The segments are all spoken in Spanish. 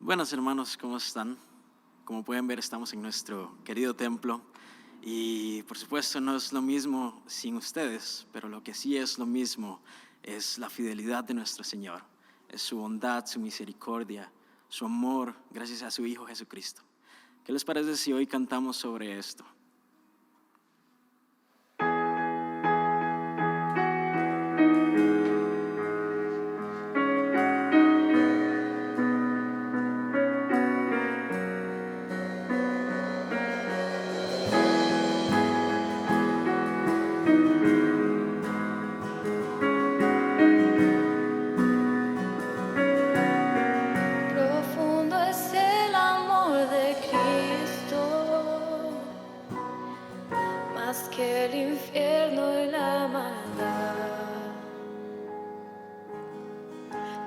Buenas hermanos, ¿cómo están? Como pueden ver, estamos en nuestro querido templo y por supuesto no es lo mismo sin ustedes, pero lo que sí es lo mismo es la fidelidad de nuestro Señor, es su bondad, su misericordia, su amor gracias a su Hijo Jesucristo. ¿Qué les parece si hoy cantamos sobre esto? Profundo es el amor de Cristo, más que el infierno y la maldad.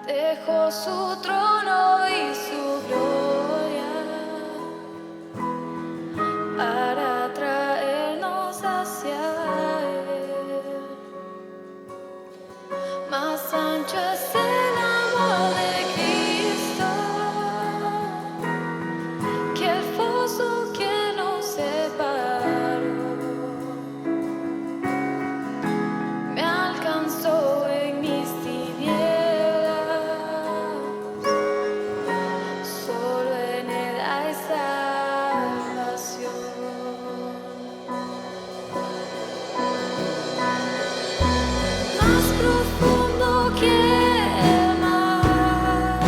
Dejó su trono y su gloria para traernos hacia Él. Más ancho es el amor de Cristo que el foso que nos separó. Me alcanzó en mis tinieblas, solo en Él hay salvación. Más profundo que el mar,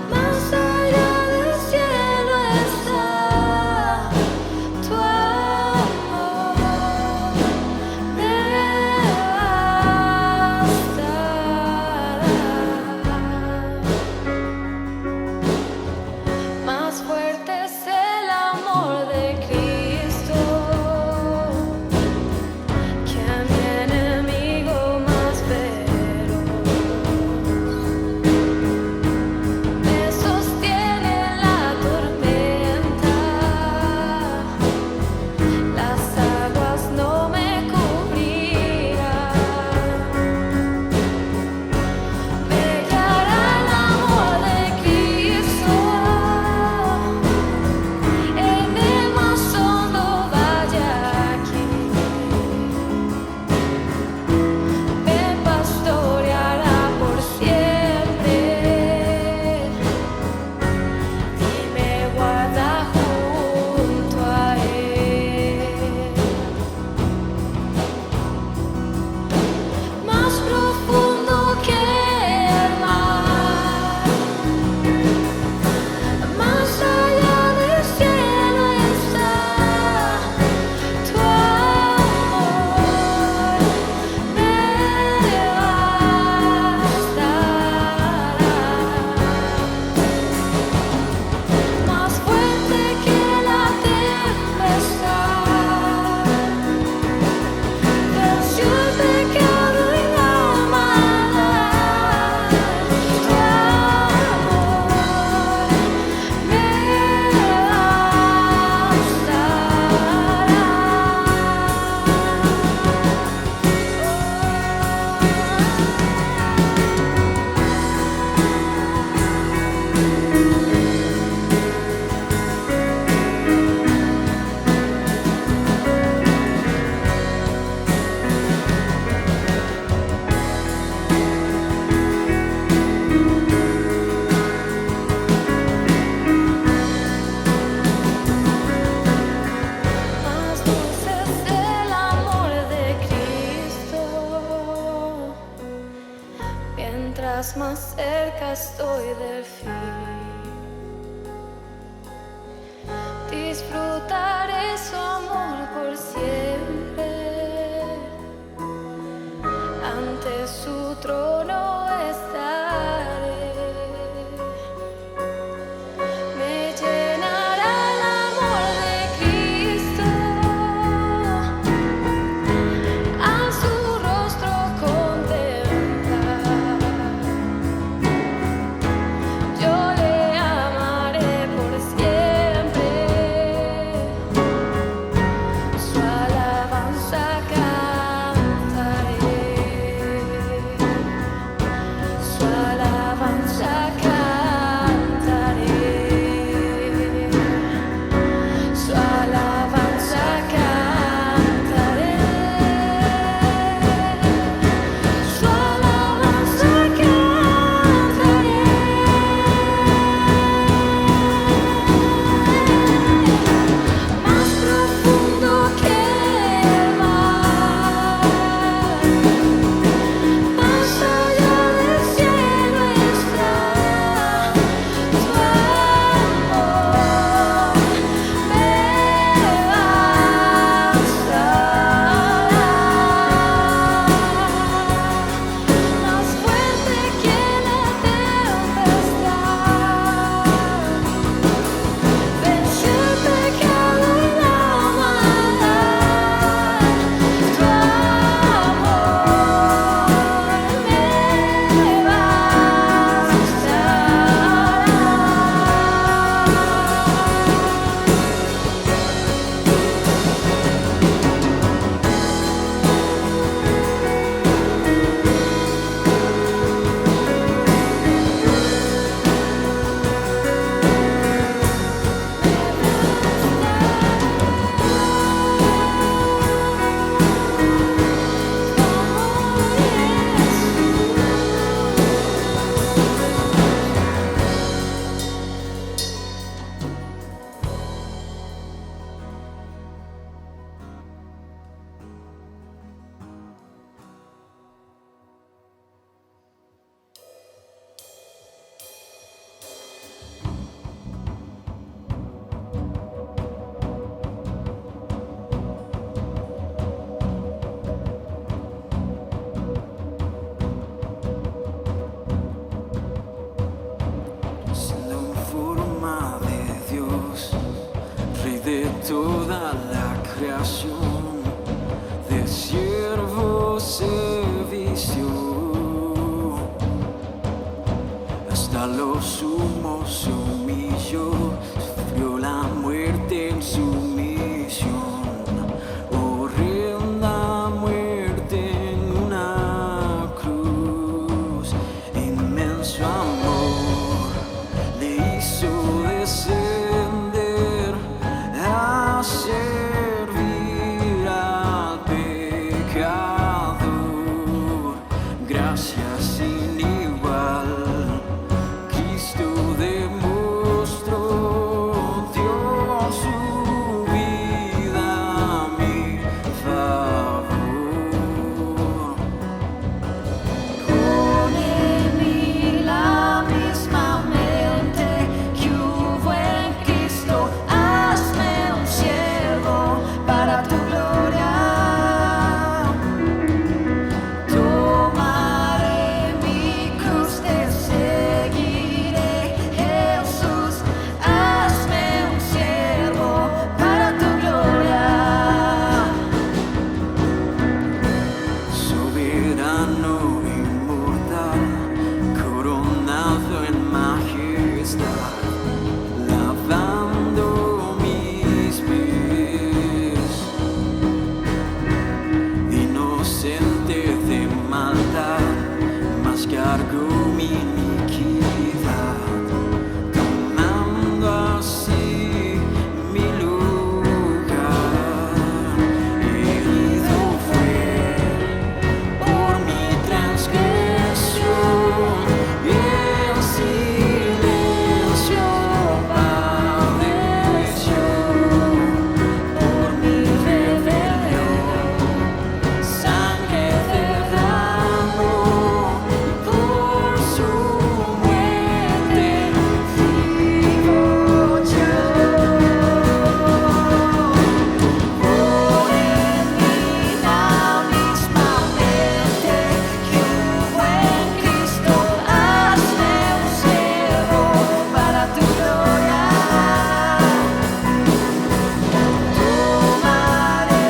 más allá del cielo está tu amor, me bastará. Más fuerte es el amor de Cristo que a mi enemigo más feroz. Me sostiene en la tormenta, las aguas no me cubrirán. Me guiará el amor de Cristo en el más hondo valle aquí. Me pastoreará por siempre y me guarda junto a Él. Más profundo que el mar, más allá del cielo está tu amor, me bastará. Más fuerte que la tempestad, venció el pecado y la maldad. Tu amor Más dulce es el amor de Cristo, mientras más cerca estoy del fin. Disfrutaré su amor por siempre, ante su trono estaré. Me llenará el amor de Cristo, al su rostro contemplar. Yo le amaré por siempre, su alabanza cantaré, su alabanza cantaré. hasta lo sumo se humilló, sufrió la muerte en sumisión, horrenda muerte en una cruz. Inmenso amor le hizo descender a servir al pecador. Gracias sin igual, Cristo demostró, dio su vida a mi favor. Pon en mí la misma mente que hubo en Cristo. Hazme un siervo para tu gloria. Tomaré mi cruz, te seguiré, Jesús. Hazme un siervo para tu gloria. Soberano, inmortal, coronado en majestad, lavando mis pies, inocente de maldad, mas cargó mi iniquidad, tomando así mi lugar. Herido fue por mi transgresión, y en silencio padeció por mi rebelión. Sangre derramó, por su muerte vivo yo. Pon en mí la misma mente que hubo en Cristo. Hazme un siervo para tu gloria. Tomaré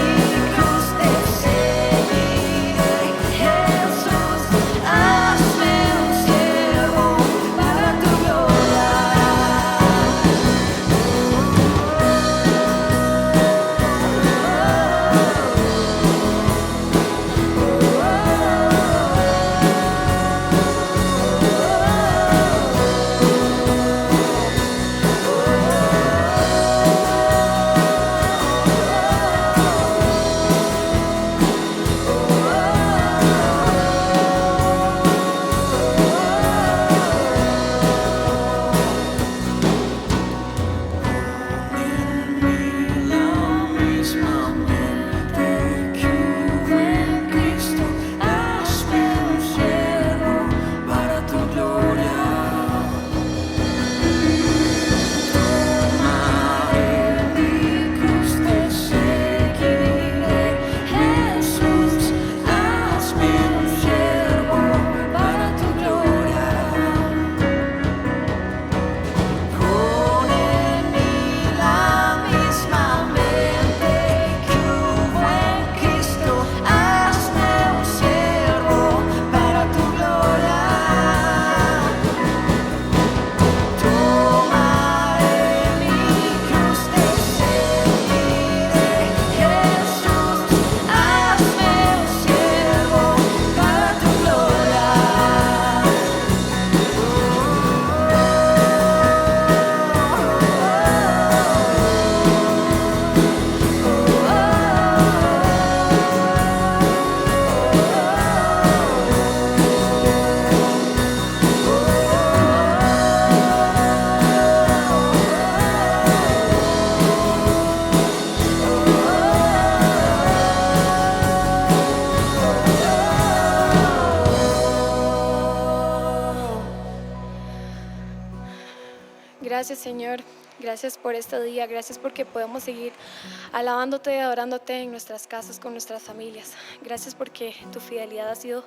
mi cruz, te seguiré, Jesús. Hazme un siervo para tu gloria. La misma mente que hubo en Cristo. Hazme un siervo para tu gloria. Tomaré mi cruz, te seguiré, Jesús. Hazme un siervo para tu gloria. Pon en mí la misma mente que hubo en Cristo. Hazme un siervo para tu gloria. Tomaré mi cruz, te seguiré, Jesús. Hazme un siervo para tu gloria. Gracias, Señor. Gracias por este día. Gracias porque podemos seguir alabándote y adorándote en nuestras casas, con nuestras familias. Gracias porque tu fidelidad ha sido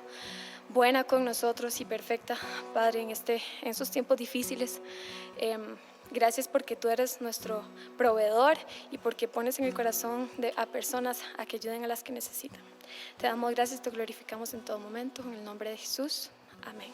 buena con nosotros y perfecta, Padre, en estos tiempos difíciles. Gracias porque tú eres nuestro proveedor y porque pones en el corazón a personas a que ayuden a las que necesitan. Te damos gracias, te glorificamos en todo momento. En el nombre de Jesús. Amén.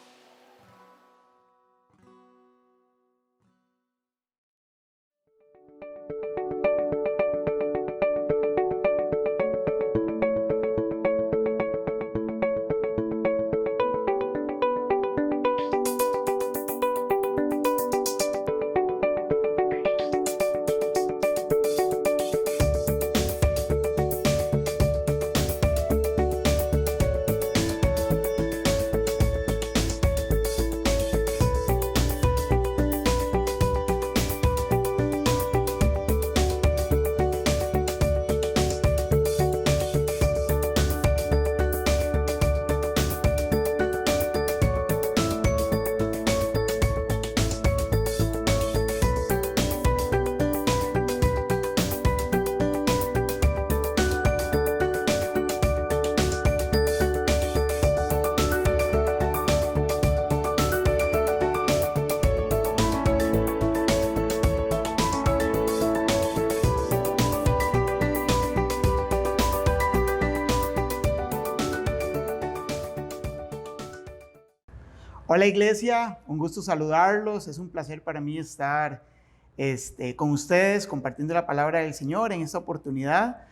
Hola iglesia, un gusto saludarlos. Es un placer para mí estar con ustedes compartiendo la palabra del Señor en esta oportunidad.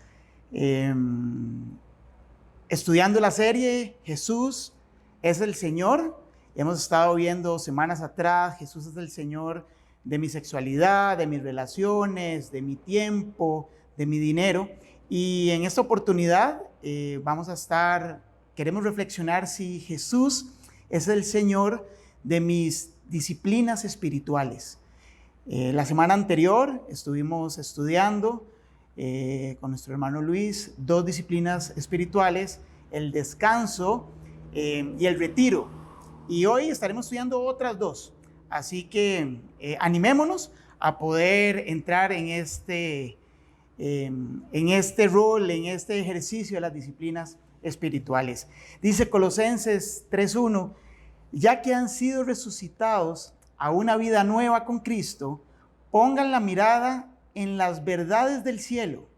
Estudiando la serie Jesús es el Señor. Hemos estado viendo semanas atrás, Jesús es el Señor de mi sexualidad, de mis relaciones, de mi tiempo, de mi dinero. Y en esta oportunidad queremos reflexionar si Jesús es el Señor de mis disciplinas espirituales. La semana anterior estuvimos estudiando con nuestro hermano Luis 2 disciplinas espirituales, el descanso y el retiro. Y hoy estaremos estudiando otras 2. Así que animémonos a poder entrar en este rol, en este ejercicio de las disciplinas espirituales. Dice Colosenses 3:1, ya que han sido resucitados a una vida nueva con Cristo, pongan la mirada en las verdades del cielo,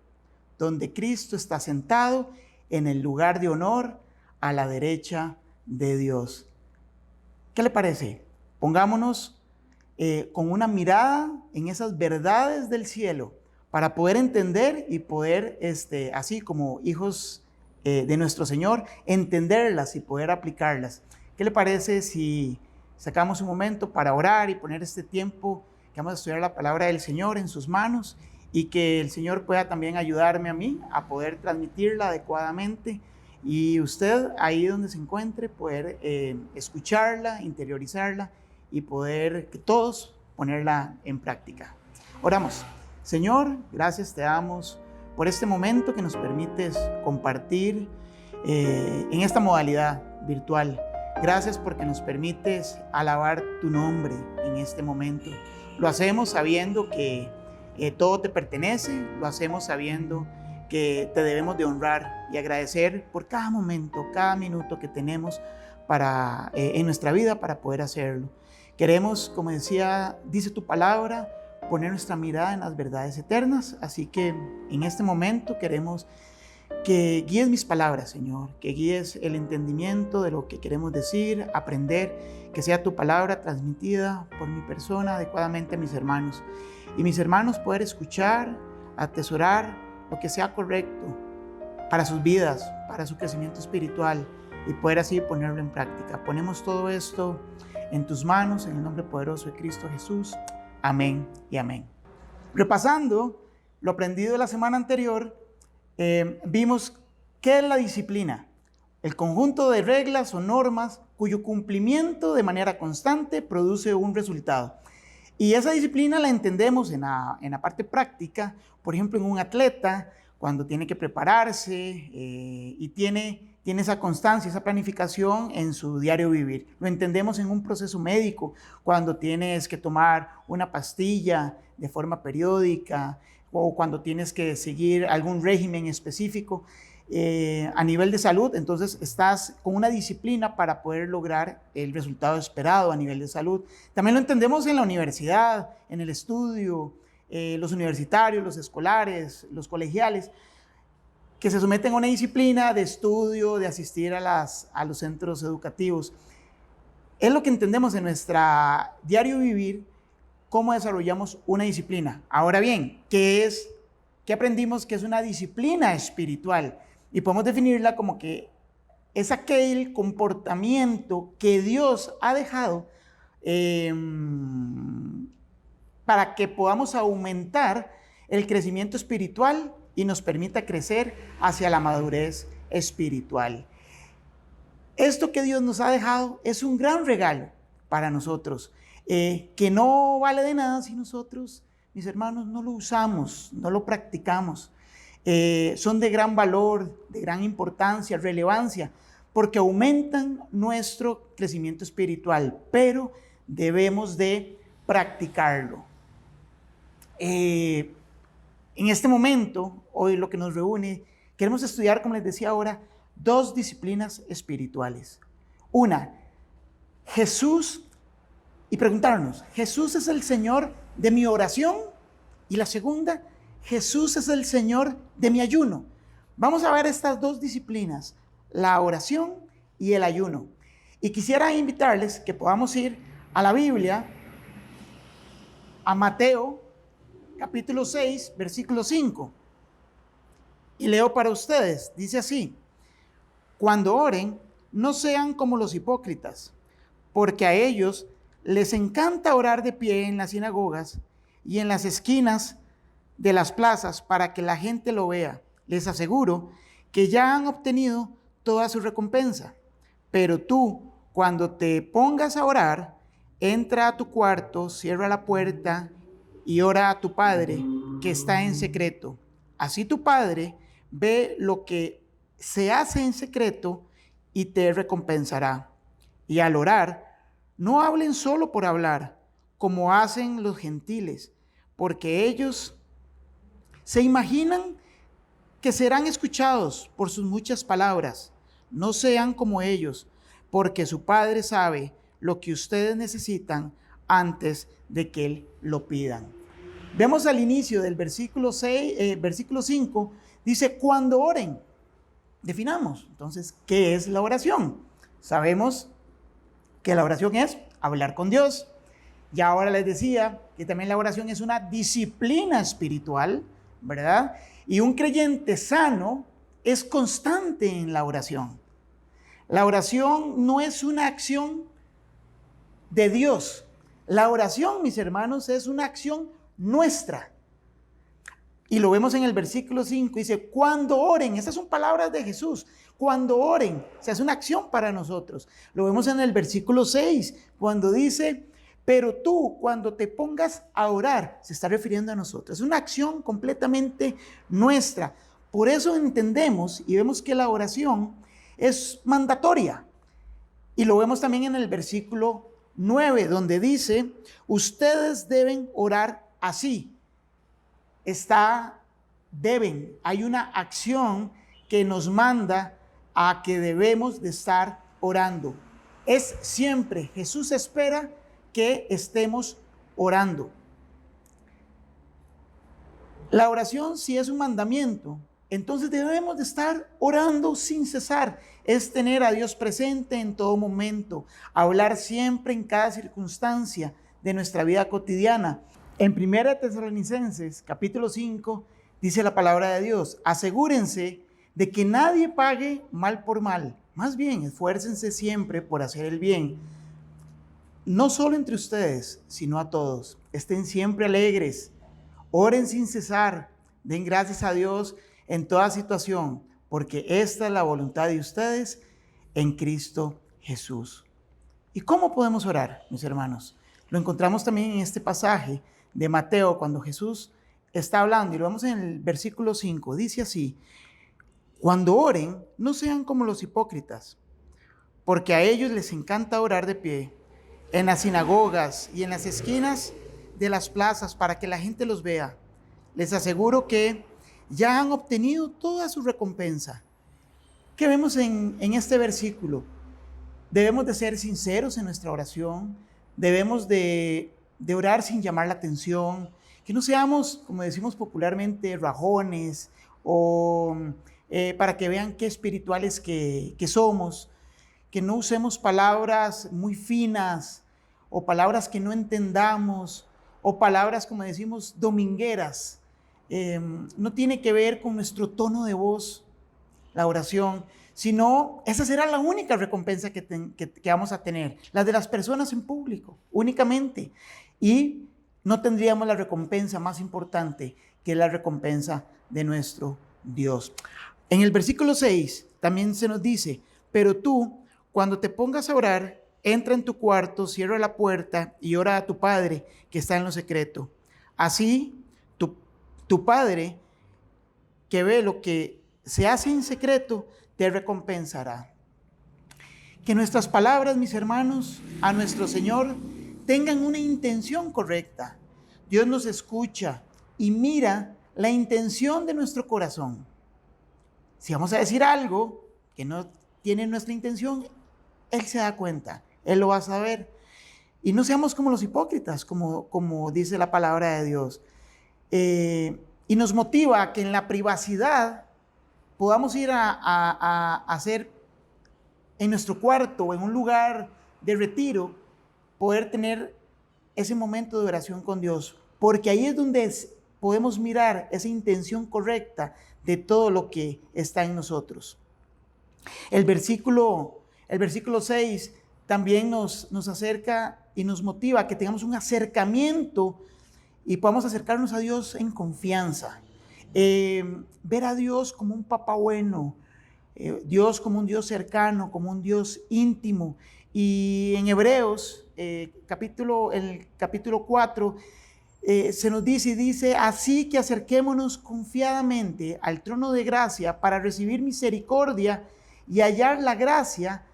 donde Cristo está sentado en el lugar de honor a la derecha de Dios. ¿Qué le parece? Pongámonos con una mirada en esas verdades del cielo para poder entender y poder, así como hijos de nuestro Señor, entenderlas y poder aplicarlas. ¿Qué le parece si sacamos un momento para orar y poner este tiempo que vamos a estudiar la palabra del Señor en sus manos y que el Señor pueda también ayudarme a mí a poder transmitirla adecuadamente y usted ahí donde se encuentre poder escucharla, interiorizarla y poder que todos ponerla en práctica? Oramos. Señor, gracias te damos por este momento que nos permites compartir en esta modalidad virtual. Gracias porque nos permites alabar tu nombre en este momento. Lo hacemos sabiendo que todo te pertenece, lo hacemos sabiendo que te debemos de honrar y agradecer por cada momento, cada minuto que tenemos en nuestra vida para poder hacerlo. Queremos, como dice tu palabra, poner nuestra mirada en las verdades eternas, así que en este momento queremos que guíes mis palabras, Señor, que guíes el entendimiento de lo que queremos decir, aprender, que sea tu palabra transmitida por mi persona adecuadamente a mis hermanos. Y mis hermanos poder escuchar, atesorar lo que sea correcto para sus vidas, para su crecimiento espiritual y poder así ponerlo en práctica. Ponemos todo esto en tus manos, en el nombre poderoso de Cristo Jesús. Amén y amén. Repasando lo aprendido la semana anterior, vimos qué es la disciplina, el conjunto de reglas o normas cuyo cumplimiento de manera constante produce un resultado. Y esa disciplina la entendemos en la parte práctica, por ejemplo, en un atleta, cuando tiene que prepararse y tiene esa constancia, esa planificación en su diario vivir. Lo entendemos en un proceso médico, cuando tienes que tomar una pastilla de forma periódica, o cuando tienes que seguir algún régimen específico a nivel de salud, entonces estás con una disciplina para poder lograr el resultado esperado a nivel de salud. También lo entendemos en la universidad, en el estudio, los universitarios, los escolares, los colegiales, que se someten a una disciplina de estudio, de asistir a los centros educativos. Es lo que entendemos en nuestro diario vivir, cómo desarrollamos una disciplina. Ahora bien, ¿qué aprendimos que es una disciplina espiritual? Y podemos definirla como que es aquel comportamiento que Dios ha dejado para que podamos aumentar el crecimiento espiritual y nos permita crecer hacia la madurez espiritual. Esto que Dios nos ha dejado es un gran regalo para nosotros, que no vale de nada si nosotros, mis hermanos, no lo usamos, no lo practicamos. Son de gran valor, de gran importancia, relevancia, porque aumentan nuestro crecimiento espiritual, pero debemos de practicarlo. En este momento, hoy lo que nos reúne, queremos estudiar, como les decía ahora, 2 disciplinas espirituales. Una, Jesús, y preguntarnos, ¿Jesús es el Señor de mi oración? Y la segunda, Jesús es el Señor de mi ayuno. Vamos a ver estas 2 disciplinas, la oración y el ayuno. Y quisiera invitarles que podamos ir a la Biblia, a Mateo, capítulo 6, versículo 5. Y leo para ustedes, dice así: cuando oren, no sean como los hipócritas, porque a ellos les encanta orar de pie en las sinagogas y en las esquinas de las plazas para que la gente lo vea. Les aseguro que ya han obtenido toda su recompensa. Pero tú, cuando te pongas a orar, entra a tu cuarto, cierra la puerta y ora a tu Padre que está en secreto. Así tu Padre ve lo que se hace en secreto y te recompensará. Y al orar, no hablen solo por hablar, como hacen los gentiles, porque ellos se imaginan que serán escuchados por sus muchas palabras. No sean como ellos, porque su Padre sabe lo que ustedes necesitan antes de que Él lo pidan. Vemos al inicio del versículo 5, dice: cuando oren. Definamos, entonces, ¿qué es la oración? Sabemos que la oración es hablar con Dios. Y ahora les decía que también la oración es una disciplina espiritual, ¿verdad? Y un creyente sano es constante en la oración. La oración no es una acción de Dios. La oración, mis hermanos, es una acción nuestra. Y lo vemos en el versículo 5, dice: cuando oren. Estas son palabras de Jesús. Cuando oren, o sea, es una acción para nosotros. Lo vemos en el versículo 6, cuando dice: pero tú, cuando te pongas a orar, se está refiriendo a nosotros. Es una acción completamente nuestra. Por eso entendemos y vemos que la oración es mandatoria. Y lo vemos también en el versículo 9, donde dice: ustedes deben orar así. Hay una acción que nos manda a que debemos de estar orando. Es siempre, Jesús espera que estemos orando. La oración, si es un mandamiento, entonces debemos de estar orando sin cesar. Es tener a Dios presente en todo momento, hablar siempre en cada circunstancia de nuestra vida cotidiana. En 1 Tesalonicenses, capítulo 5, dice la palabra de Dios: asegúrense de que nadie pague mal por mal. Más bien, esfuércense siempre por hacer el bien. No solo entre ustedes, sino a todos. Estén siempre alegres. Oren sin cesar. Den gracias a Dios en toda situación, porque esta es la voluntad de ustedes en Cristo Jesús. ¿Y cómo podemos orar, mis hermanos? Lo encontramos también en este pasaje de Mateo, cuando Jesús está hablando, y lo vemos en el versículo 5, dice así: cuando oren, no sean como los hipócritas, porque a ellos les encanta orar de pie en las sinagogas y en las esquinas de las plazas para que la gente los vea. Les aseguro que ya han obtenido toda su recompensa. ¿Qué vemos en este versículo? Debemos de ser sinceros en nuestra oración, debemos de orar sin llamar la atención, que no seamos, como decimos popularmente, rajones, o para que vean qué espirituales que somos, que no usemos palabras muy finas, o palabras que no entendamos, o palabras, como decimos, domingueras. No tiene que ver con nuestro tono de voz, la oración, sino esa será la única recompensa que vamos a tener, la de las personas en público, únicamente. Y no tendríamos la recompensa más importante, que es la recompensa de nuestro Dios. En el versículo 6 también se nos dice: pero tú, cuando te pongas a orar, entra en tu cuarto, cierra la puerta y ora a tu Padre que está en lo secreto. Así, tu Padre, que ve lo que se hace en secreto, te recompensará. Que nuestras palabras, mis hermanos, a nuestro Señor tengan una intención correcta. Dios nos escucha y mira la intención de nuestro corazón. Si vamos a decir algo que no tiene nuestra intención, Él se da cuenta, Él lo va a saber. Y no seamos como los hipócritas, como dice la palabra de Dios. Y nos motiva a que en la privacidad podamos ir a hacer en nuestro cuarto o en un lugar de retiro, poder tener ese momento de oración con Dios, porque ahí es donde podemos mirar esa intención correcta de todo lo que está en nosotros. El versículo 6 también nos acerca y nos motiva a que tengamos un acercamiento y podamos acercarnos a Dios en confianza. Ver a Dios como un papá bueno, Dios como un Dios cercano, como un Dios íntimo. Y en Hebreos, el capítulo 4, se nos dice, así que acerquémonos confiadamente al trono de gracia para recibir misericordia y hallar la gracia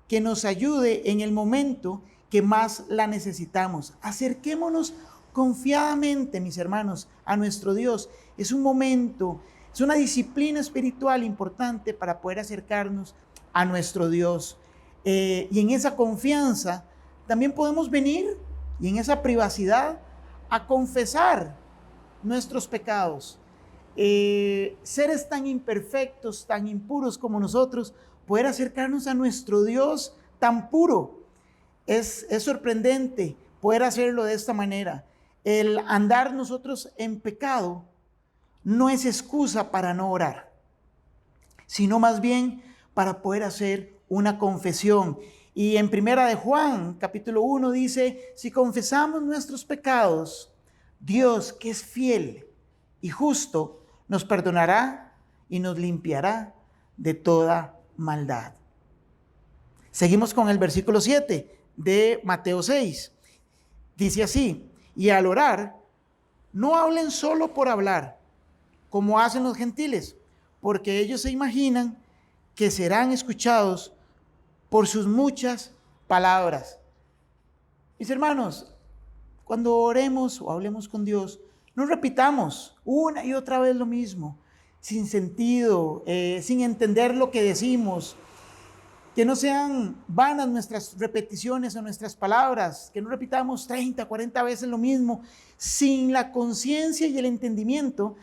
que nos ayude en el momento que más la necesitamos. Acerquémonos confiadamente, mis hermanos, a nuestro Dios. Es un momento, es una disciplina espiritual importante para poder acercarnos a nuestro Dios. Y en esa confianza también podemos venir, y en esa privacidad, a confesar nuestros pecados. Seres tan imperfectos, tan impuros como nosotros, poder acercarnos a nuestro Dios tan puro. Es sorprendente poder hacerlo de esta manera. El andar nosotros en pecado no es excusa para no orar, sino más bien para poder hacer una confesión. Y en Primera de Juan, capítulo 1, dice, si confesamos nuestros pecados, Dios, que es fiel y justo, nos perdonará y nos limpiará de toda maldad. Seguimos con el versículo 7 de Mateo 6. Dice así, y al orar, no hablen solo por hablar, como hacen los gentiles, porque ellos se imaginan que serán escuchados por sus muchas palabras. Mis hermanos, cuando oremos o hablemos con Dios, no repitamos una y otra vez lo mismo, sin sentido, sin entender lo que decimos. Que no sean vanas nuestras repeticiones o nuestras palabras, que no repitamos 30, 40 veces lo mismo, sin la conciencia y el entendimiento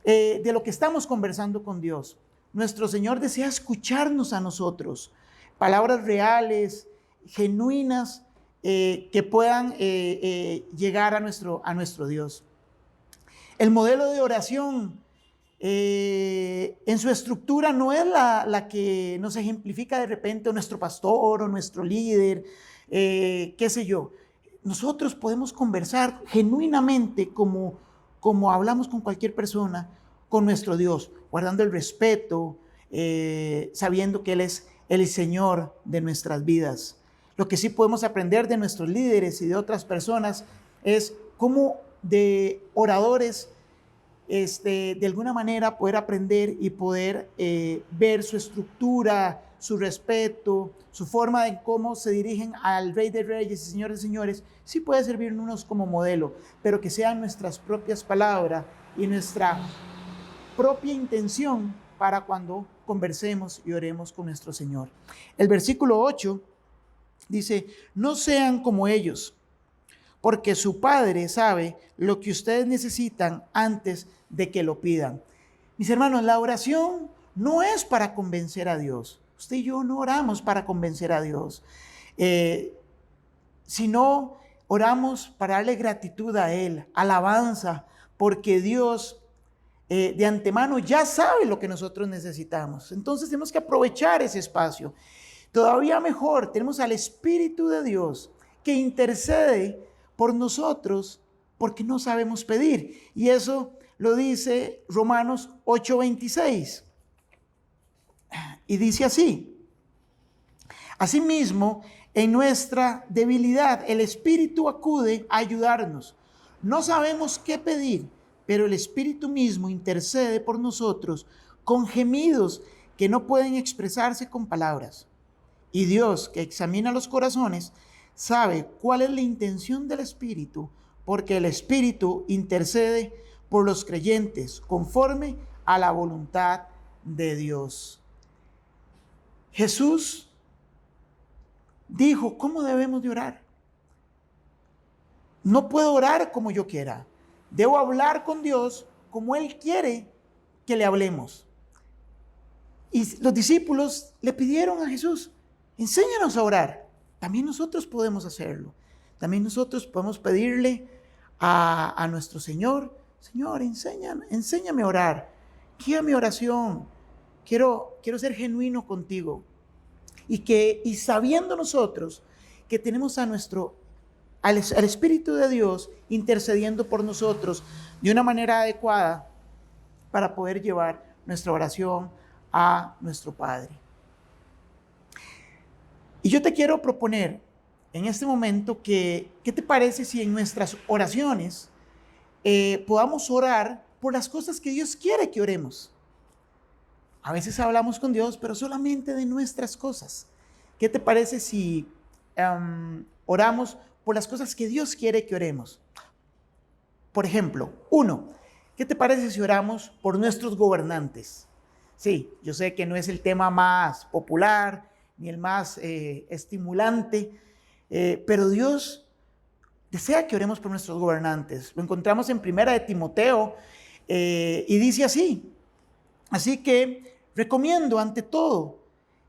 de lo que estamos conversando con Dios. Nuestro Señor desea escucharnos a nosotros, palabras reales, genuinas, que puedan llegar a nuestro Dios. El modelo de oración en su estructura no es la que nos ejemplifica de repente nuestro pastor o nuestro líder, qué sé yo. Nosotros podemos conversar genuinamente como hablamos con cualquier persona, con nuestro Dios, guardando el respeto, sabiendo que Él es el Señor de nuestras vidas. Lo que sí podemos aprender de nuestros líderes y de otras personas es cómo de oradores de alguna manera poder aprender y poder ver su estructura, su respeto, su forma de cómo se dirigen al Rey de Reyes y Señor de Señores, sí puede servirnos como modelo, pero que sean nuestras propias palabras y nuestra propia intención para cuando conversemos y oremos con nuestro Señor. El versículo 8 dice, no sean como ellos, porque su Padre sabe lo que ustedes necesitan antes de que lo pidan. Mis hermanos, la oración no es para convencer a Dios. Usted y yo no oramos para convencer a Dios, sino oramos para darle gratitud a Él, alabanza, porque Dios de antemano ya sabe lo que nosotros necesitamos. Entonces tenemos que aprovechar ese espacio. Todavía mejor, tenemos al Espíritu de Dios que intercede por nosotros porque no sabemos pedir. Y eso lo dice Romanos 8:26. Y dice así, asimismo, en nuestra debilidad, el Espíritu acude a ayudarnos. No sabemos qué pedir, pero el Espíritu mismo intercede por nosotros con gemidos que no pueden expresarse con palabras. Y Dios, que examina los corazones, sabe cuál es la intención del Espíritu, porque el Espíritu intercede por los creyentes conforme a la voluntad de Dios. Jesús dijo, ¿cómo debemos de orar? No puedo orar como yo quiera. Debo hablar con Dios como Él quiere que le hablemos. Y los discípulos le pidieron a Jesús, enséñanos a orar. También nosotros podemos hacerlo. También nosotros podemos pedirle a nuestro Señor, Señor, enséñame a orar. Guía mi oración. Quiero ser genuino contigo. Y sabiendo nosotros que tenemos al Espíritu de Dios intercediendo por nosotros de una manera adecuada para poder llevar nuestra oración a nuestro Padre. Y yo te quiero proponer en este momento ¿qué te parece si en nuestras oraciones podamos orar por las cosas que Dios quiere que oremos? A veces hablamos con Dios, pero solamente de nuestras cosas. ¿Qué te parece si oramos por las cosas que Dios quiere que oremos? Por ejemplo, 1, ¿qué te parece si oramos por nuestros gobernantes? Sí, yo sé que no es el tema más popular ni el más estimulante, pero Dios desea que oremos por nuestros gobernantes. Lo encontramos en 1 de Timoteo y dice así: así que recomiendo ante todo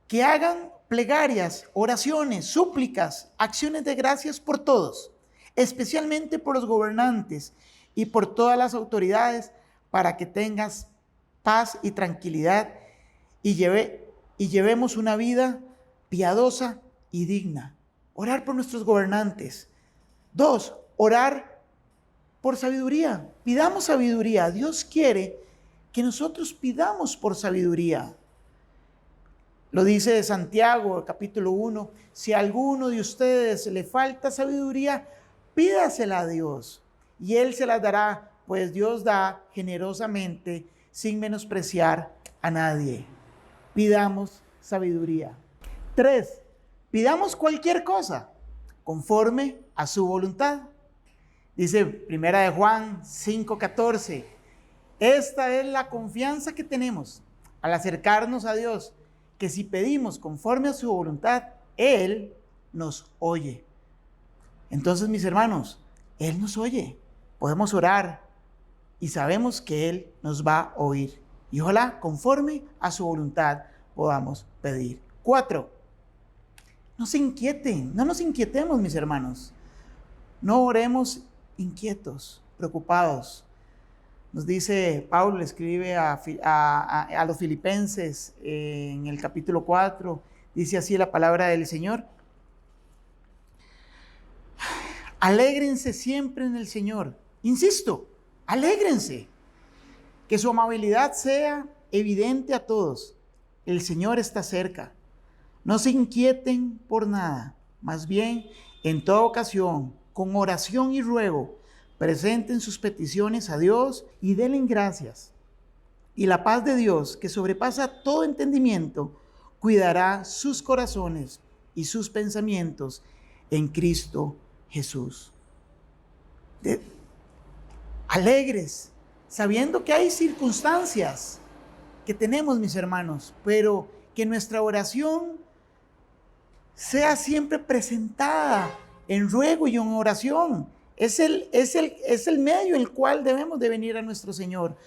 que hagan plegarias, oraciones, súplicas, acciones de gracias por todos, especialmente por los gobernantes y por todas las autoridades, para que tengas paz y tranquilidad y llevemos una vida piadosa y digna. Orar por nuestros gobernantes. 2, orar por sabiduría. Pidamos sabiduría. Dios quiere que nosotros pidamos por sabiduría. Lo dice Santiago, capítulo 1. Si a alguno de ustedes le falta sabiduría, pídasela a Dios y Él se la dará, pues Dios da generosamente sin menospreciar a nadie. Pidamos sabiduría. 3, pidamos cualquier cosa conforme a su voluntad. Dice 1 de Juan 5:14. Esta es la confianza que tenemos al acercarnos a Dios, que si pedimos conforme a su voluntad, Él nos oye. Entonces, mis hermanos, Él nos oye. Podemos orar y sabemos que Él nos va a oír. Y ojalá, conforme a su voluntad, podamos pedir. 4, no se inquieten, no nos inquietemos, mis hermanos. No oremos inquietos, preocupados. Nos dice Pablo, le escribe a los filipenses en el capítulo 4, dice así la palabra del Señor: alégrense siempre en el Señor. Insisto, alégrense. Que su amabilidad sea evidente a todos. El Señor está cerca. No se inquieten por nada, más bien, en toda ocasión, con oración y ruego, presenten sus peticiones a Dios y denle gracias. Y la paz de Dios, que sobrepasa todo entendimiento, cuidará sus corazones y sus pensamientos en Cristo Jesús. Alegres, sabiendo que hay circunstancias que tenemos, mis hermanos, pero que nuestra oración sea siempre presentada en ruego y en oración. Es el medio en el cual debemos de venir a nuestro Señor.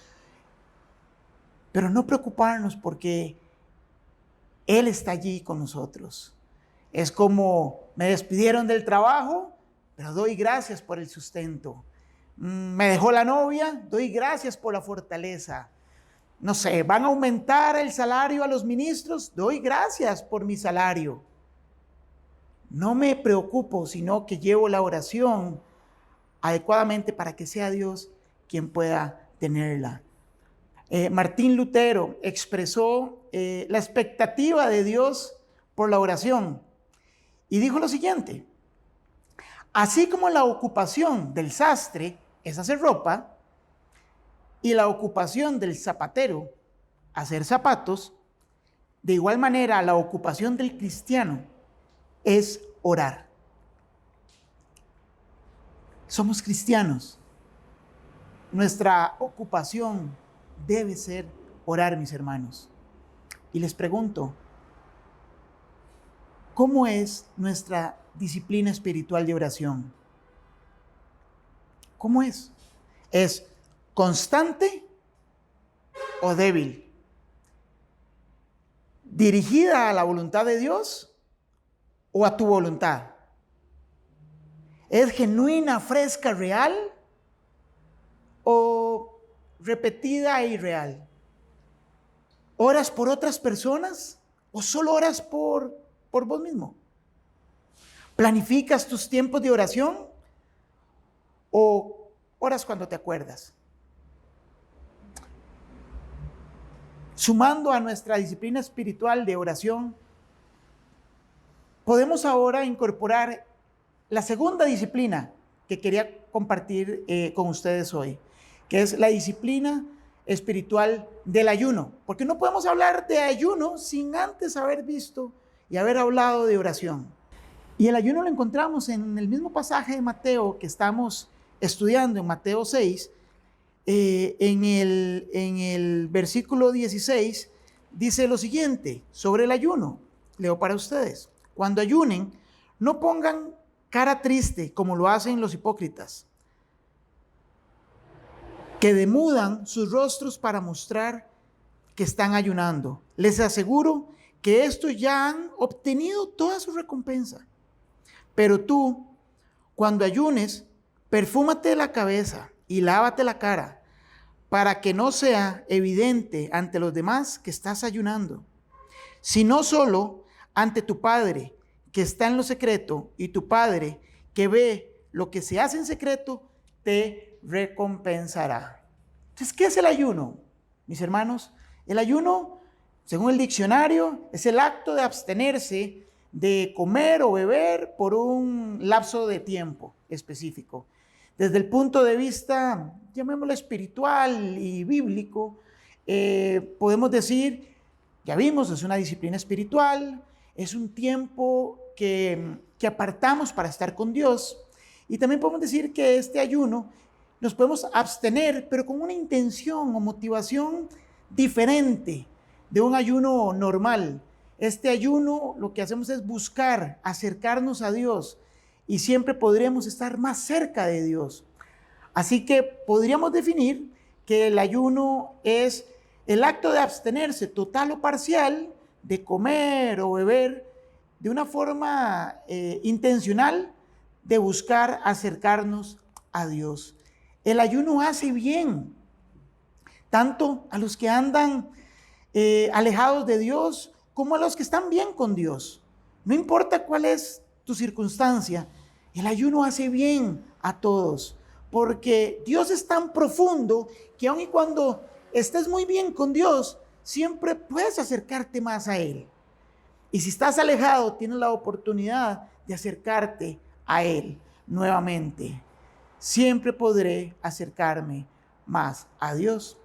Pero no preocuparnos, porque Él está allí con nosotros. Es como: me despidieron del trabajo, pero doy gracias por el sustento. Me dejó la novia, doy gracias por la fortaleza. No sé, van a aumentar el salario a los ministros, doy gracias por mi salario. No me preocupo, sino que llevo la oración adecuadamente para que sea Dios quien pueda tenerla. Martín Lutero expresó la expectativa de Dios por la oración y dijo lo siguiente: así como la ocupación del sastre es hacer ropa y la ocupación del zapatero hacer zapatos, de igual manera la ocupación del cristiano es orar. Somos cristianos. Nuestra ocupación debe ser orar, mis hermanos. Y les pregunto, ¿cómo es nuestra disciplina espiritual de oración? ¿Cómo es? ¿Es constante o débil? ¿Dirigida a la voluntad de Dios o a tu voluntad? ¿Es genuina, fresca, real o repetida e irreal? ¿Oras por otras personas o solo oras por vos mismo? ¿Planificas tus tiempos de oración o oras cuando te acuerdas? Sumando a nuestra disciplina espiritual de oración, podemos ahora incorporar la segunda disciplina que quería compartir con ustedes hoy, que es la disciplina espiritual del ayuno. Porque no podemos hablar de ayuno sin antes haber visto y haber hablado de oración. Y el ayuno lo encontramos en el mismo pasaje de Mateo que estamos estudiando, en Mateo 6, en el versículo 16, dice lo siguiente sobre el ayuno. Leo para ustedes. Cuando ayunen, no pongan cara triste como lo hacen los hipócritas, que demudan sus rostros para mostrar que están ayunando. Les aseguro que estos ya han obtenido toda su recompensa. Pero tú, cuando ayunes, perfúmate la cabeza y lávate la cara, para que no sea evidente ante los demás que estás ayunando, sino solo ante tu Padre que está en lo secreto, y tu Padre que ve lo que se hace en secreto te recompensará. Entonces, ¿qué es el ayuno, mis hermanos? El ayuno, según el diccionario, es el acto de abstenerse de comer o beber por un lapso de tiempo específico. Desde el punto de vista, llamémoslo espiritual y bíblico, podemos decir, ya vimos, es una disciplina espiritual, es un tiempo que apartamos para estar con Dios. Y también podemos decir que este ayuno nos podemos abstener, pero con una intención o motivación diferente de un ayuno normal. Este ayuno lo que hacemos es buscar acercarnos a Dios y siempre podremos estar más cerca de Dios. Así que podríamos definir que el ayuno es el acto de abstenerse total o parcial de comer o beber de una forma intencional de buscar acercarnos a Dios. El ayuno hace bien, tanto a los que andan alejados de Dios como a los que están bien con Dios. No importa cuál es tu circunstancia, el ayuno hace bien a todos, porque Dios es tan profundo que aun y cuando estés muy bien con Dios, siempre puedes acercarte más a Él. Y si estás alejado, tienes la oportunidad de acercarte a Él nuevamente. Siempre podré acercarme más a Dios.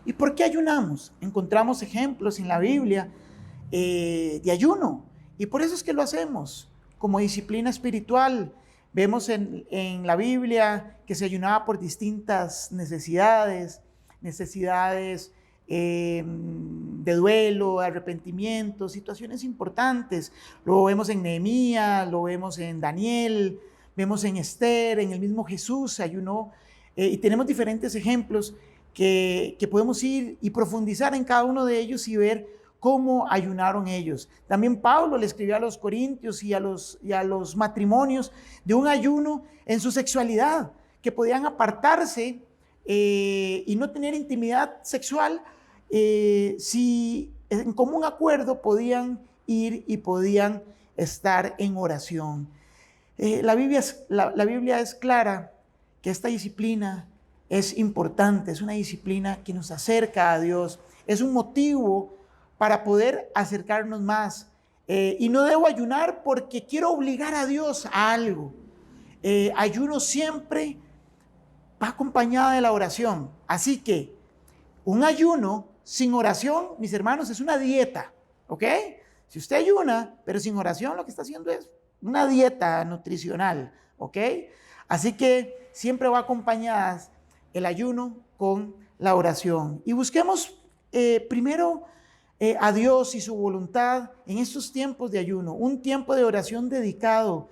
¿Y por qué ayunamos? Encontramos ejemplos en la Biblia de ayuno. Y por eso es que lo hacemos como disciplina espiritual. Vemos en la Biblia que se ayunaba por distintas necesidades de duelo, arrepentimiento, situaciones importantes. Lo vemos en Nehemías, lo vemos en Daniel, vemos en Esther, en el mismo Jesús se ayunó. Y tenemos diferentes ejemplos que podemos ir y profundizar en cada uno de ellos y ver cómo ayunaron ellos. También Pablo le escribió a los corintios y a los matrimonios de un ayuno en su sexualidad, que podían apartarse y no tener intimidad sexual si en común acuerdo podían ir y podían estar en oración. La Biblia es clara que esta disciplina es importante, es una disciplina que nos acerca a Dios, es un motivo para poder acercarnos más. Y no debo ayunar porque quiero obligar a Dios a algo. Ayuno siempre va acompañada de la oración. Así que un ayuno sin oración, mis hermanos, es una dieta, ¿ok? Si usted ayuna, pero sin oración, lo que está haciendo es una dieta nutricional, ¿ok? Así que siempre va acompañada el ayuno con la oración. Y busquemos primero a Dios y su voluntad en estos tiempos de ayuno, un tiempo de oración dedicado.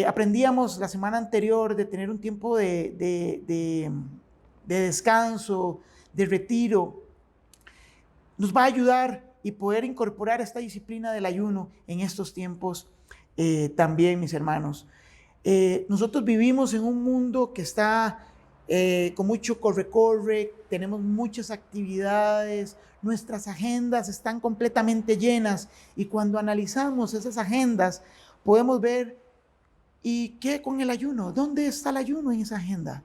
Aprendíamos la semana anterior de tener un tiempo de descanso, de retiro. Nos va a ayudar y poder incorporar esta disciplina del ayuno en estos tiempos también, mis hermanos. Nosotros vivimos en un mundo que está con mucho corre-corre, tenemos muchas actividades, nuestras agendas están completamente llenas, y cuando analizamos esas agendas podemos ver, ¿y qué con el ayuno? ¿Dónde está el ayuno en esa agenda?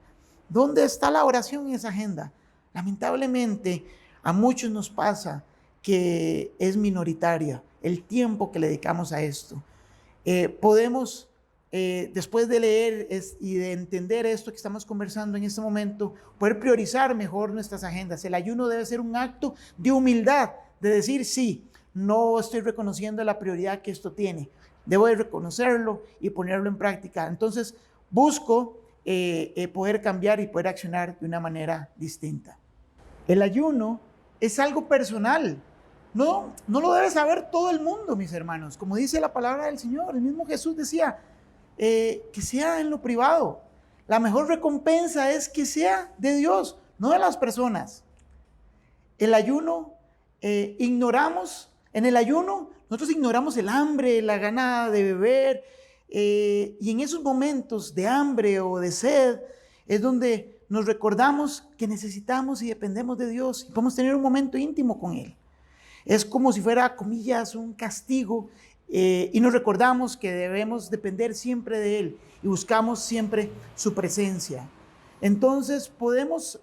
¿Dónde está la oración en esa agenda? Lamentablemente a muchos nos pasa que es minoritaria el tiempo que le dedicamos a esto. Podemos, después de leer y de entender esto que estamos conversando en este momento, poder priorizar mejor nuestras agendas. El ayuno debe ser un acto de humildad, de decir, sí, no estoy reconociendo la prioridad que esto tiene. Debo de reconocerlo y ponerlo en práctica. Entonces, busco poder cambiar y poder accionar de una manera distinta. El ayuno es algo personal. No lo debe saber todo el mundo, mis hermanos. Como dice la palabra del Señor, el mismo Jesús decía, que sea en lo privado. La mejor recompensa es que sea de Dios, no de las personas. El ayuno, en el ayuno nosotros ignoramos el hambre, la gana de beber, y en esos momentos de hambre o de sed es donde nos recordamos que necesitamos y dependemos de Dios y podemos tener un momento íntimo con Él. Es como si fuera, comillas, un castigo, y nos recordamos que debemos depender siempre de Él y buscamos siempre su presencia. Entonces podemos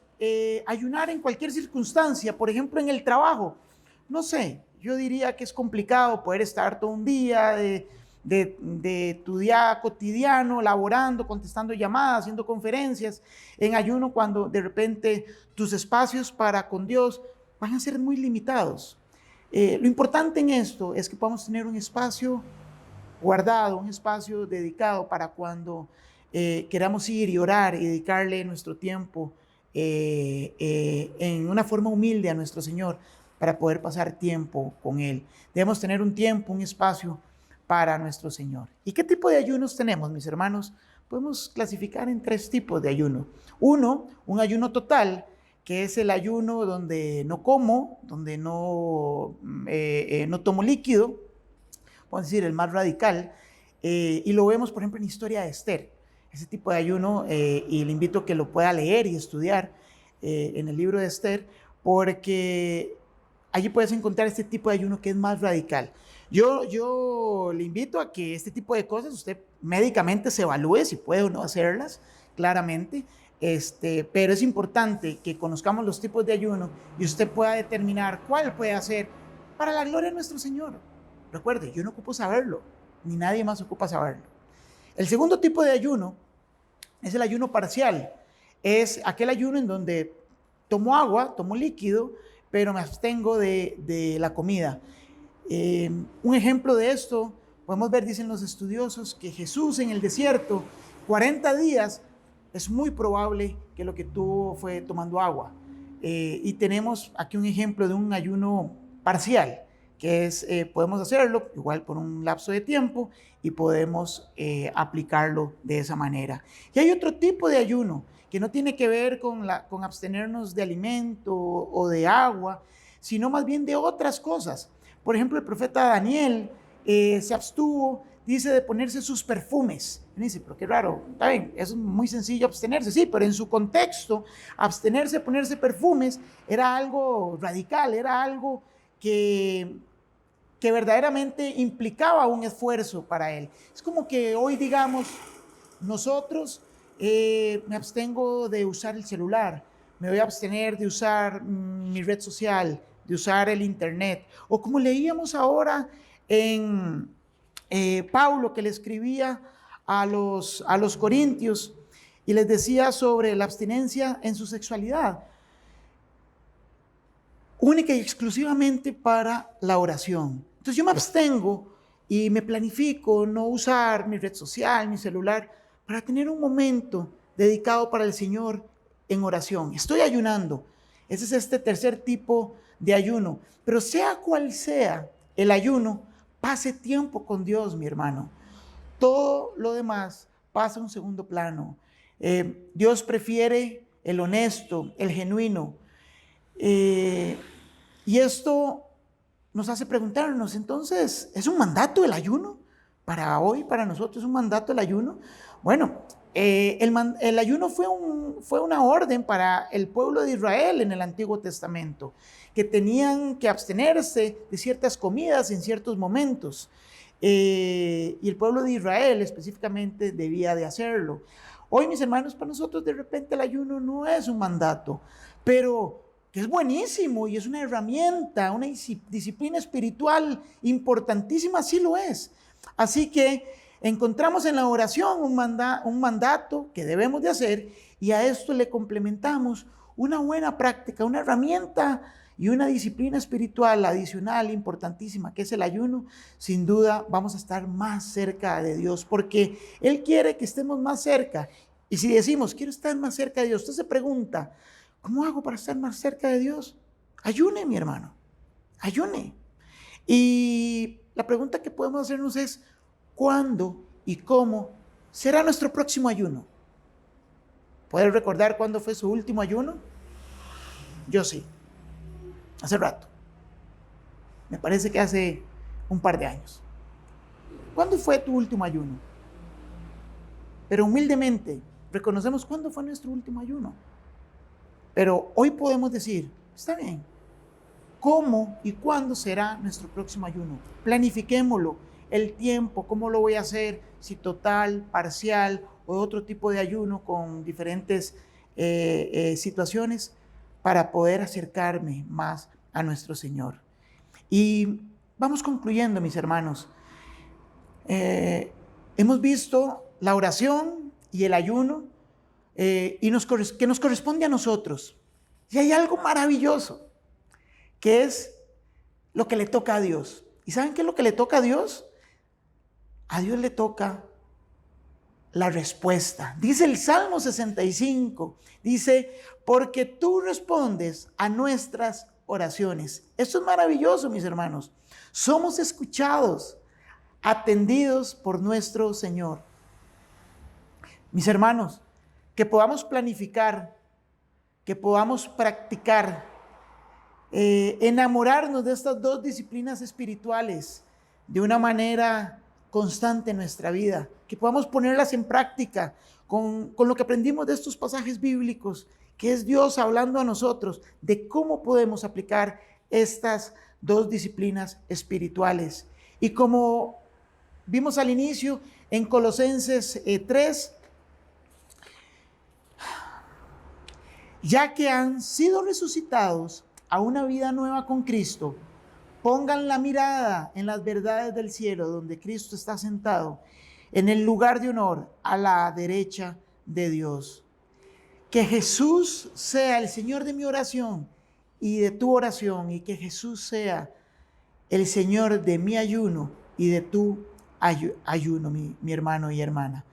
ayunar en cualquier circunstancia, por ejemplo en el trabajo. No sé, yo diría que es complicado poder estar todo un día de tu día cotidiano, laborando, contestando llamadas, haciendo conferencias, en ayuno, cuando de repente tus espacios para con Dios van a ser muy limitados. Lo importante en esto es que podamos tener un espacio guardado, un espacio dedicado para cuando queramos ir y orar y dedicarle nuestro tiempo en una forma humilde a nuestro Señor, para poder pasar tiempo con Él. Debemos tener un tiempo, un espacio para nuestro Señor. ¿Y qué tipo de ayunos tenemos, mis hermanos? Podemos clasificar en 3 tipos de ayuno. Uno, un ayuno total, que es el ayuno donde no como, donde no tomo líquido, podemos decir el más radical, y lo vemos por ejemplo en la historia de Esther, ese tipo de ayuno, y le invito a que lo pueda leer y estudiar en el libro de Esther, porque allí puedes encontrar este tipo de ayuno que es más radical. Yo le invito a que este tipo de cosas usted médicamente se evalúe si puede o no hacerlas, claramente. Pero es importante que conozcamos los tipos de ayuno y usted pueda determinar cuál puede hacer para la gloria de nuestro Señor. Recuerde, yo no ocupo saberlo, ni nadie más ocupa saberlo. El segundo tipo de ayuno es el ayuno parcial. Es aquel ayuno en donde tomo agua, tomo líquido, pero me abstengo de la comida. Un ejemplo de esto, podemos ver, dicen los estudiosos, que Jesús en el desierto, 40 días, es muy probable que lo que tuvo fue tomando agua. Y tenemos aquí un ejemplo de un ayuno parcial, que es, podemos hacerlo igual por un lapso de tiempo y podemos aplicarlo de esa manera. Y hay otro tipo de ayuno que no tiene que ver con abstenernos de alimento o de agua, sino más bien de otras cosas. Por ejemplo, el profeta Daniel se abstuvo, dice, de ponerse sus perfumes. Y dice, pero qué raro, está bien, es muy sencillo abstenerse, sí, pero en su contexto, abstenerse, ponerse perfumes, era algo radical, era algo que verdaderamente implicaba un esfuerzo para él. Es como que hoy digamos, nosotros, me abstengo de usar el celular, me voy a abstener de usar mi red social, de usar el internet, o como leíamos ahora en Pablo, que le escribía a los corintios y les decía sobre la abstinencia en su sexualidad, única y exclusivamente para la oración. Entonces yo me abstengo y me planifico no usar mi red social, mi celular, para tener un momento dedicado para el Señor en oración. Estoy ayunando. Ese es este tercer tipo de ayuno. Pero sea cual sea el ayuno, pase tiempo con Dios, mi hermano. Todo lo demás pasa a un segundo plano. Dios prefiere el honesto, el genuino. Y esto nos hace preguntarnos, entonces, ¿es un mandato el ayuno? para hoy, para nosotros, un mandato el ayuno. Bueno, el ayuno fue una orden para el pueblo de Israel en el Antiguo Testamento, que tenían que abstenerse de ciertas comidas en ciertos momentos. Y el pueblo de Israel específicamente debía de hacerlo. Hoy, mis hermanos, para nosotros de repente el ayuno no es un mandato, pero que es buenísimo y es una herramienta, una disciplina espiritual importantísima, sí lo es. Así que encontramos en la oración un mandato que debemos de hacer, y a esto le complementamos una buena práctica, una herramienta y una disciplina espiritual adicional importantísima, que es el ayuno. Sin duda vamos a estar más cerca de Dios, porque Él quiere que estemos más cerca. Y si decimos, quiero estar más cerca de Dios, usted se pregunta, ¿cómo hago para estar más cerca de Dios? Ayune, mi hermano, ayune. Y la pregunta que podemos hacernos es, ¿cuándo y cómo será nuestro próximo ayuno? ¿Puede recordar cuándo fue su último ayuno? Yo sí, hace rato. Me parece que hace un par de años. ¿Cuándo fue tu último ayuno? Pero humildemente reconocemos cuándo fue nuestro último ayuno. Pero hoy podemos decir, está bien, ¿cómo y cuándo será nuestro próximo ayuno? Planifiquémoslo, el tiempo, cómo lo voy a hacer, si total, parcial o otro tipo de ayuno con diferentes situaciones, para poder acercarme más a nuestro Señor. Y vamos concluyendo, mis hermanos. Hemos visto la oración y el ayuno que nos corresponde a nosotros. Y hay algo maravilloso, que es lo que le toca a Dios. ¿Y saben qué es lo que le toca a Dios? A Dios le toca la respuesta. Dice el Salmo 65, dice, porque tú respondes a nuestras oraciones. Esto es maravilloso, mis hermanos. Somos escuchados, atendidos por nuestro Señor. Mis hermanos, que podamos planificar, que podamos practicar, enamorarnos de estas dos disciplinas espirituales de una manera constante en nuestra vida, que podamos ponerlas en práctica con lo que aprendimos de estos pasajes bíblicos, que es Dios hablando a nosotros de cómo podemos aplicar estas dos disciplinas espirituales. Y como vimos al inicio en Colosenses 3, ya que han sido resucitados a una vida nueva con Cristo, pongan la mirada en las verdades del cielo, donde Cristo está sentado en el lugar de honor a la derecha de Dios. Que Jesús sea el Señor de mi oración y de tu oración, y que Jesús sea el Señor de mi ayuno y de tu ayuno, mi hermano y hermana.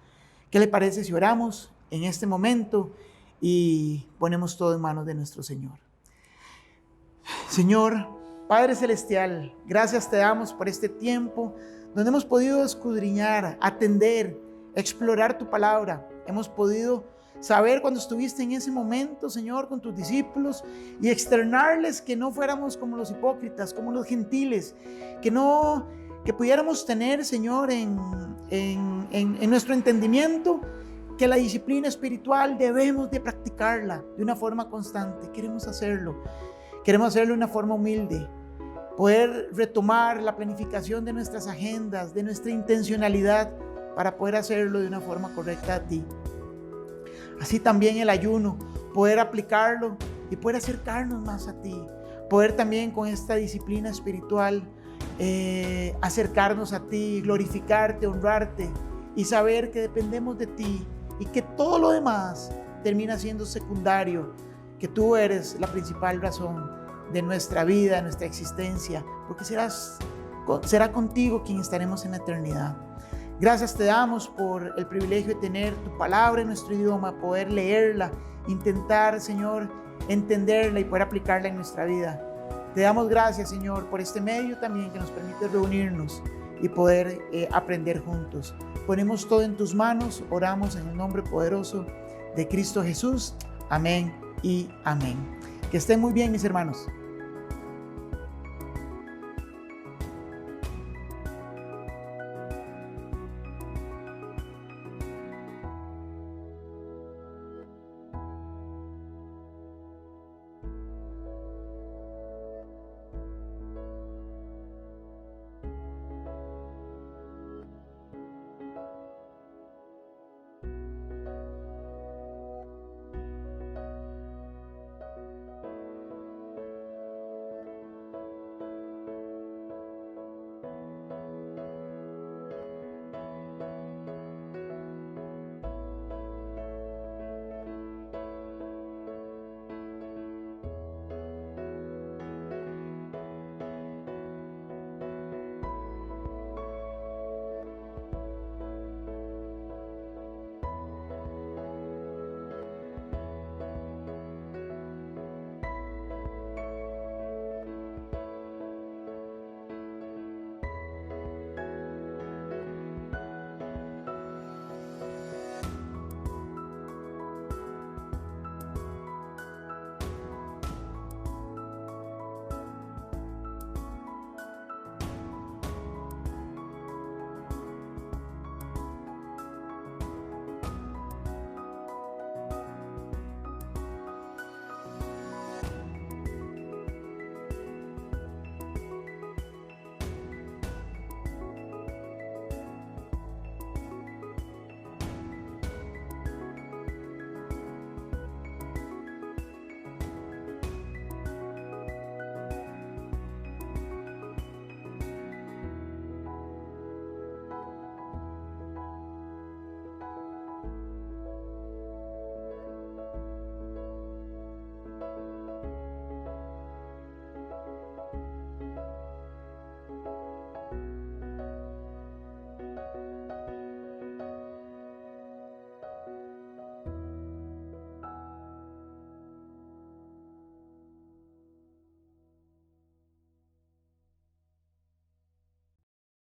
¿Qué le parece si oramos en este momento y ponemos todo en manos de nuestro Señor? Señor, Padre Celestial, gracias te damos por este tiempo donde hemos podido escudriñar, atender, explorar tu palabra. Hemos podido saber cuando estuviste en ese momento, Señor, con tus discípulos, y externarles que no fuéramos como los hipócritas, como los gentiles, que pudiéramos tener, Señor, en nuestro entendimiento, que la disciplina espiritual debemos de practicarla de una forma constante. Queremos hacerlo de una forma humilde, poder retomar la planificación de nuestras agendas, de nuestra intencionalidad, para poder hacerlo de una forma correcta a ti. Así también el ayuno, poder aplicarlo y poder acercarnos más a ti, poder también con esta disciplina espiritual acercarnos a ti, glorificarte, honrarte y saber que dependemos de ti y que todo lo demás termina siendo secundario, que tú eres la principal razón de nuestra vida, de nuestra existencia, porque será contigo quien estaremos en la eternidad. Gracias te damos por el privilegio de tener tu palabra en nuestro idioma, poder leerla, intentar, Señor, entenderla y poder aplicarla en nuestra vida. Te damos gracias, Señor, por este medio también que nos permite reunirnos y poder aprender juntos. Ponemos todo en tus manos, oramos en el nombre poderoso de Cristo Jesús. Amén y amén. Que estén muy bien, mis hermanos.